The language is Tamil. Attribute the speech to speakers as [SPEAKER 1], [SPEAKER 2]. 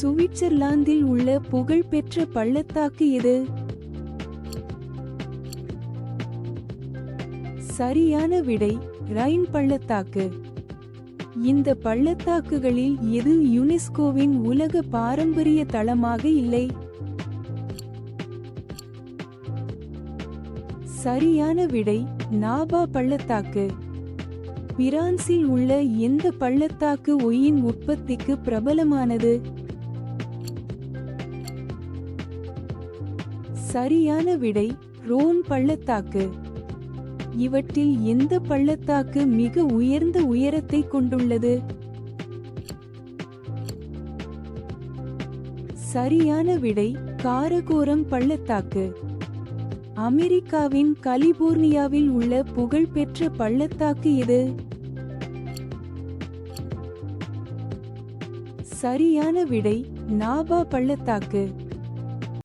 [SPEAKER 1] சுவிட்சர்லாந்தில் உள்ள புகழ்பெற்ற பள்ளத்தாக்கு எது? சரியான விடை ரைன் பள்ளத்தாக்கு. இந்த பள்ளத்தாக்குகளில் எது யுனெஸ்கோவின் உலக பாரம்பரிய தளமாக இல்லை? சரியான விடை நாபா பள்ளத்தாக்கு. பிரான்சில் உள்ள எந்த பள்ளத்தாக்கு ஒயின் உற்பத்திக்கு பிரபலமானது? சரியான விடை ரோன் பள்ளத்தாக்கு. இவற்றில் எந்த பள்ளத்தாக்கு மிக உயர்ந்த உயரத்தை கொண்டுள்ளது? சரியான விடை காரகோரம் பள்ளத்தாக்கு. அமெரிக்காவின் கலிபோர்னியாவில் உள்ள புகழ்பெற்ற பள்ளத்தாக்கு எது? சரியான விடை நாபா பள்ளத்தாக்கு.